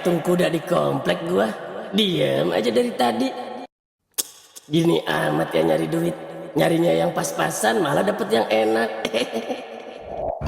patung kuda di komplek gua. Diem aja dari tadi. Gini amat ya nyari duit. Nyarinya yang pas-pasan malah dapet yang enak.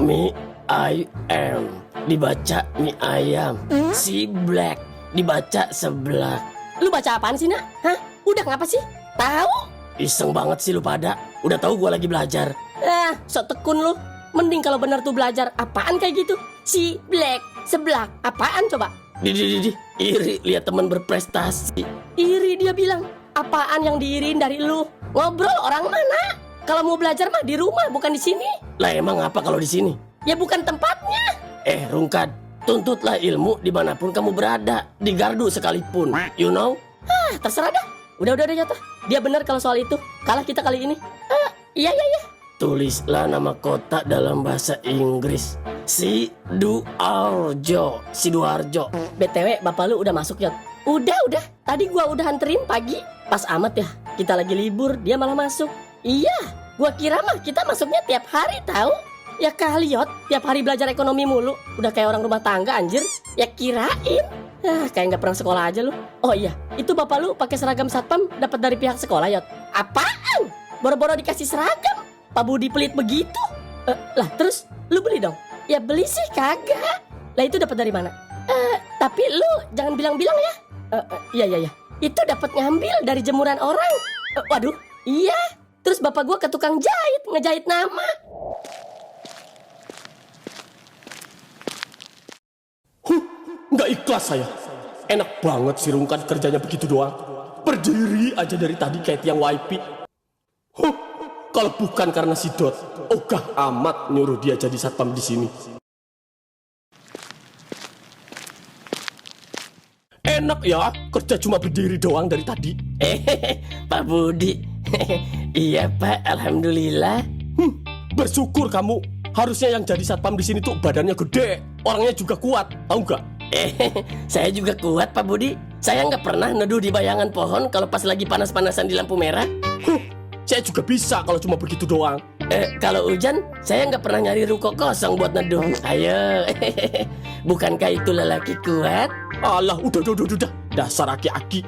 Mie ayam dibaca mie ayam. Si Black dibaca sebelah. Lu baca apaan sih, Nak? Hah? Udah ngapa sih? Tahu? Iseng banget sih lu pada. Udah tahu gua lagi belajar. Sok tekun lu. Mending kalau benar tuh belajar apaan kayak gitu. Si Black sebelah apaan coba? Di iri lihat teman berprestasi. Iri dia bilang. Apaan yang diiriin dari lu? Ngobrol orang mana? Kalau mau belajar mah di rumah bukan di sini. Lah emang apa kalau di sini? Ya bukan tempatnya. Rungkad, tuntutlah ilmu dimanapun kamu berada, di gardu sekalipun, you know? Terserah dah. Udah jatuh. Dia benar kalau soal itu. Kalah kita kali ini. Iya. Tulislah nama kota dalam bahasa Inggris. Sidoarjo. BTW bapak lu udah masuk ya? Udah. Tadi gua udah anterin pagi. Pas amat ya. Kita lagi libur, dia malah masuk. Iya, gua kira mah kita masuknya tiap hari tahu. Ya kali Yot, tiap hari belajar ekonomi mulu. Udah kayak orang rumah tangga anjir. Ya kirain. Kayak nggak pernah sekolah aja lu. Oh iya, itu bapak lu pakai seragam satpam dapat dari pihak sekolah Yot. Apaan? Boro-boro dikasih seragam. Pak Budi pelit begitu? Lah terus lu beli dong? Ya beli sih kagak. Lah itu dapat dari mana? Tapi lu jangan bilang-bilang ya. Iya. Itu dapat ngambil dari jemuran orang. Waduh, iya. Terus bapak gua ke tukang jahit, ngejahit nama. Nggak ikhlas saya. Enak banget si Rungkad kerjanya begitu doang. Berdiri aja dari tadi kayak tiang wifi. Kalau bukan karena si Dot, ogah amat nyuruh dia jadi satpam di sini. Enak ya, kerja cuma berdiri doang dari tadi. Pak Budi. Iya Pak, alhamdulillah. Bersyukur kamu. Harusnya yang jadi satpam di sini tuh badannya gede, orangnya juga kuat, tahu nggak? Saya juga kuat Pak Budi. Saya nggak pernah neduh di bayangan pohon kalau pas lagi panas-panasan di lampu merah. Saya juga bisa kalau cuma begitu doang. Kalau hujan, saya nggak pernah nyari ruko kosong buat neduh. Ayo, bukankah itu lelaki kuat? Alah, udah. Dasar aki-aki.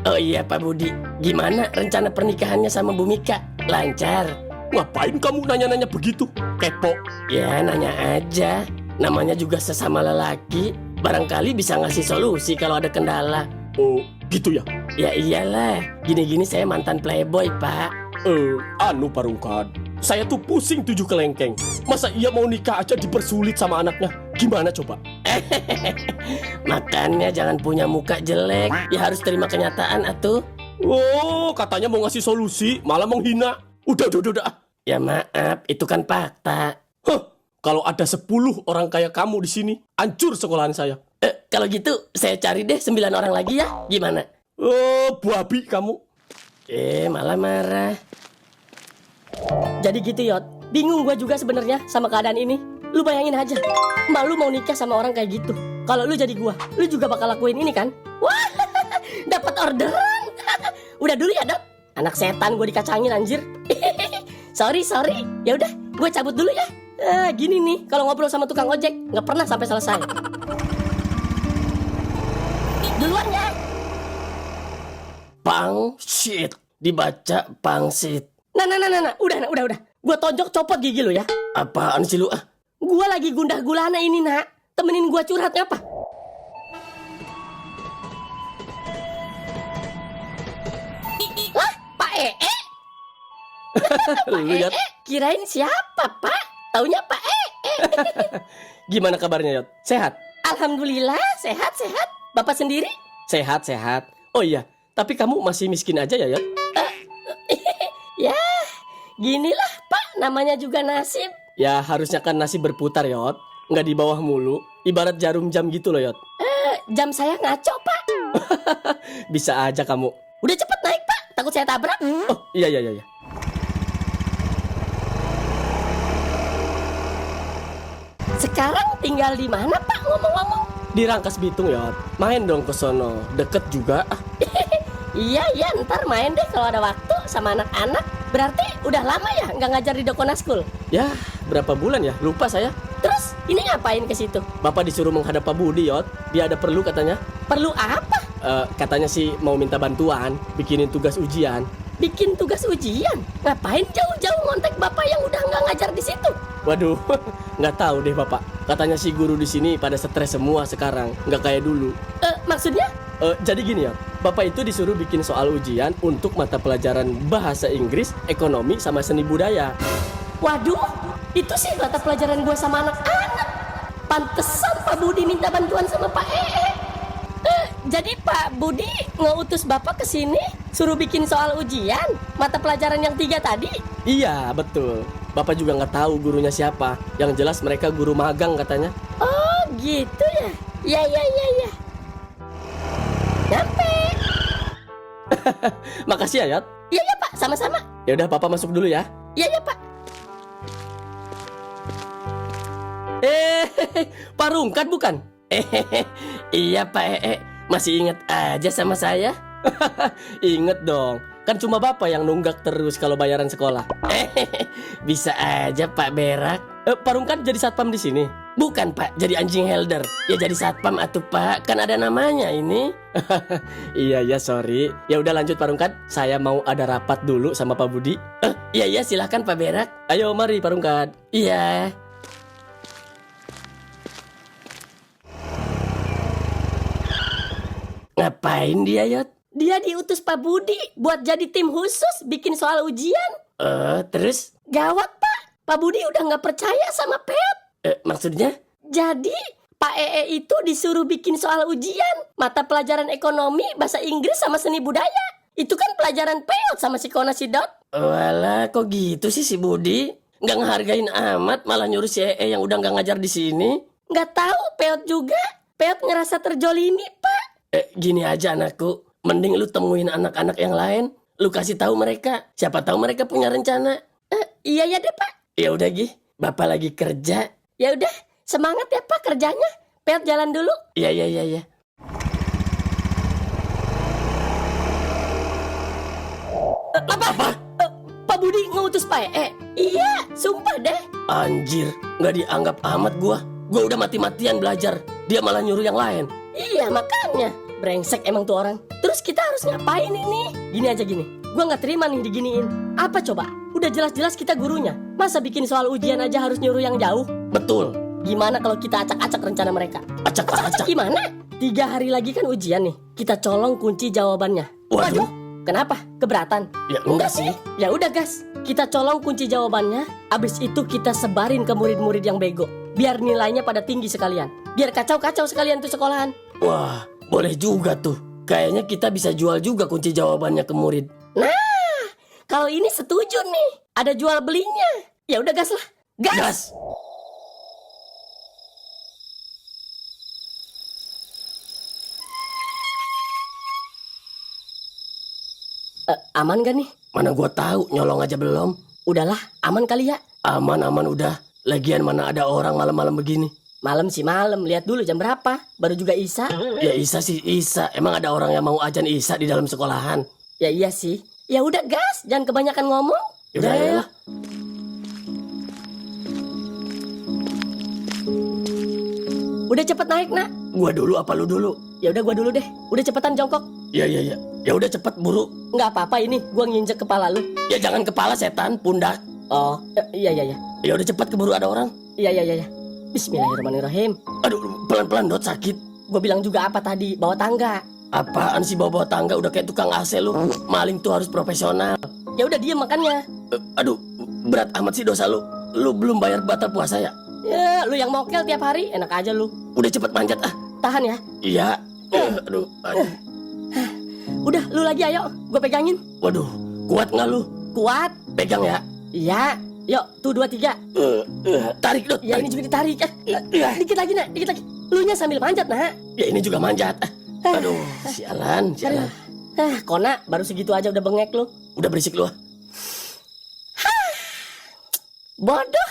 Oh iya Pak Budi, gimana rencana pernikahannya sama Bu Mika? Lancar? Ngapain kamu nanya-nanya begitu? Kepo. Ya nanya aja. Namanya juga sesama lelaki. Barangkali bisa ngasih solusi kalau ada kendala. Oh, gitu ya? Ya iyalah, gini-gini saya mantan playboy Pak. Pak Rungkad, saya tuh pusing 7 kelengkeng. Masa iya mau nikah aja dipersulit sama anaknya? Gimana coba? Makanya jangan punya muka jelek. Ya harus terima kenyataan atuh. Oh, katanya mau ngasih solusi, malah menghina. Udah. Ya maaf, itu kan fakta. Kalau ada 10 orang kayak kamu di sini, hancur sekolahan saya. Kalau gitu, saya cari deh 9 orang lagi ya. Gimana? Oh, babi kamu. Malah marah. Jadi gitu Yot. Bingung gue juga sebenarnya sama keadaan ini. Lu bayangin aja, malu mau nikah sama orang kayak gitu. Kalau lu jadi gue, lu juga bakal lakuin ini kan? Wah, dapat orderan. Udah dulu ya Dot. Anak setan gue dikacangin anjir. Sorry. Ya udah, gue cabut dulu ya. Gini nih, kalau ngobrol sama tukang ojek nggak pernah sampai selesai. Duluan ya. Pangsit dibaca pangsit. Nah. Udah. Gue tonjok copot gigi lu ya. Apaan sih lu ah? Gue lagi gundah gulana ini Nak. Temenin gue curhat apa? Lah, Pak Pak Lihat. Kirain siapa Pak? Taunya Pak Gimana kabarnya Yot? Sehat? Alhamdulillah, sehat. Bapak sendiri? Sehat. Oh iya, tapi kamu masih miskin aja ya Yot? Ya, ginilah Pak, namanya juga nasib. Ya harusnya kan nasib berputar Yot, nggak di bawah mulu. Ibarat jarum jam gitu loh Yot. Jam saya ngaco Pak. Bisa aja kamu. Udah cepet naik Pak, takut saya tabrak. Oh iya. Sekarang tinggal di mana Pak ngomong-ngomong? Di Rangkas Bitung Yot. Main dong ke sono, deket juga. Iya, ntar main deh kalau ada waktu sama anak-anak. Berarti udah lama ya nggak ngajar di Dokona School? Ya, berapa bulan ya? Lupa saya. Terus Ini ngapain ke situ? Bapak disuruh menghadap Pak Budi, Yot. Dia ada perlu katanya. Perlu apa? Katanya sih mau minta bantuan, bikinin tugas ujian. Bikin tugas ujian? Ngapain jauh-jauh ngontek bapak yang udah nggak ngajar di situ? Waduh, nggak tahu deh Bapak. Katanya sih guru di sini pada stres semua sekarang, nggak kayak dulu. Maksudnya? Jadi gini ya, Bapak itu disuruh bikin soal ujian untuk mata pelajaran bahasa Inggris, ekonomi, sama seni budaya. Waduh, itu sih mata pelajaran gua sama anak-anak. Pantesan Pak Budi minta bantuan sama Pak jadi Pak Budi ngutus bapak ke sini suruh bikin soal ujian mata pelajaran yang 3 tadi. Iya, betul. Bapak juga nggak tahu gurunya siapa. Yang jelas mereka guru magang katanya. Oh, gitu ya. Ya. Nyampe. Makasih ya, Yot. Iya, Pak, sama-sama. Ya udah, Bapak masuk dulu ya. Iya, Pak. Pak Rungkat bukan? Iya, Pak masih ingat aja sama saya? Ingat dong. Kan cuma Bapak yang nunggak terus kalau bayaran sekolah. Bisa aja Pak Berak. Pak Rungkat jadi satpam di sini? Bukan Pak, jadi anjing helder. Ya jadi satpam atuh Pak, kan ada namanya ini. Iya, sorry. Ya udah lanjut Pak Rungkat. Saya mau ada rapat dulu sama Pak Budi. Iya, silahkan Pak Berak. Ayo mari Pak Rungkat. Iya. Ngapain dia, Yot? Dia diutus Pak Budi buat jadi tim khusus bikin soal ujian. Terus? Gawat, Pak. Pak Budi udah nggak percaya sama Pep. Maksudnya? Jadi, Pak itu disuruh bikin soal ujian mata pelajaran ekonomi, bahasa Inggris, sama seni budaya. Itu kan pelajaran Peot sama si Kona si Dot. Walah, kok gitu sih si Budi? Nggak ngehargain amat, malah nyuruh si yang udah nggak ngajar di sini. Nggak tahu, Peot juga. Peot ngerasa terjolimi, Pak. Gini aja anakku, mending lu temuin anak-anak yang lain, lu kasih tahu mereka, siapa tahu mereka punya rencana. Iya ya deh Pak. Ya udah Gi, Bapak lagi kerja. Ya udah, semangat ya Pak kerjanya. Peot jalan dulu. Iya. Apa? Pak Budi ngutus Pak Iya, sumpah deh. Anjir, nggak dianggap amat gua. Gua udah mati-matian belajar, dia malah nyuruh yang lain. Iya makanya, brengsek emang tuh orang. Terus kita harus ngapain ini? Gini aja gini, gua nggak terima nih diginiin. Apa coba? Udah jelas-jelas kita gurunya. Masa bikin soal ujian aja harus nyuruh yang jauh? Betul. Gimana kalau kita acak-acak rencana mereka? Acak-acak gimana? 3 hari lagi kan ujian nih. Kita colong kunci jawabannya. Waduh, kenapa? Keberatan? Ya enggak sih. Ya udah gas, kita colong kunci jawabannya. Abis itu kita sebarin ke murid-murid yang bego. Biar nilainya pada tinggi sekalian. Biar kacau-kacau sekalian tuh sekolahan. Wah, boleh juga tuh. Kayaknya kita bisa jual juga kunci jawabannya ke murid. Nah, kalau ini setuju nih. Ada jual belinya. Ya udah gas lah. Gas. Aman gak nih? Mana gua tahu, nyolong aja belum. Udahlah, aman kali ya. Aman udah. Lagian mana ada orang malam-malam begini. Malam sih malam, lihat dulu jam berapa. Baru juga Isya. Ya Isya sih Isya. Emang ada orang yang mau ajan Isya di dalam sekolahan? Ya iya sih. Ya udah gas, jangan kebanyakan ngomong. Udah ya. Udah cepet naik nak. Gua dulu apa lu dulu? Ya udah gua dulu deh. Udah cepetan jongkok. Iya. Ya udah cepet buru. Nggak apa-apa ini, gua nginjek kepala lu. Ya jangan kepala setan, pundak. Oh, iya. Ya udah cepat keburu ada orang. Iya. Bismillahirrahmanirrahim. Aduh, pelan-pelan Dot, sakit. Gue bilang juga apa tadi, bawa tangga. Apaan sih bawa tangga, udah kayak tukang AC lu. Maling tuh harus profesional. Ya udah diem makannya. Aduh, berat amat sih dosa lu. Lu belum bayar batal puasa ya? Ya, lu yang mokel tiap hari, enak aja lu. Udah cepet manjat ah. Tahan ya. Iya. Aduh. Udah, lu lagi ayo, gue pegangin. Waduh, kuat nggak lu? Kuat. Pegang ya. Iya. Yuk, tuh 2, 3. Tarik Dot. Ya ini juga ditarik. Dikit lagi nak, dikit lagi. Lu nya sambil manjat nak. Ya ini juga manjat. Aduh, sialan. Kona, baru segitu aja udah bengek lu. Udah berisik lu. Bodoh.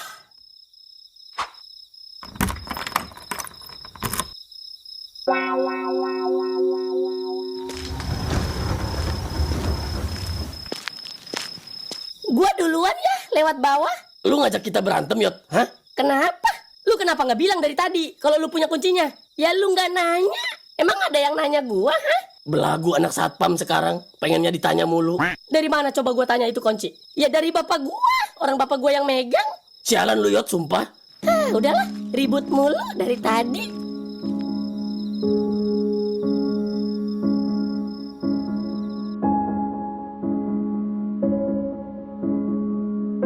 Gua duluan ya, lewat bawah. Lu ngajak kita berantem, Yot? Hah? Kenapa? Lu kenapa nggak bilang dari tadi kalau lu punya kuncinya? Ya lu nggak nanya. Emang ada yang nanya gua, hah? Belagu anak satpam sekarang, pengennya ditanya mulu. Dari mana coba gua tanya itu kunci? Ya dari bapak gua. Orang bapak gua yang megang. Sialan lu Yot, sumpah. Udahlah, ribut mulu dari tadi.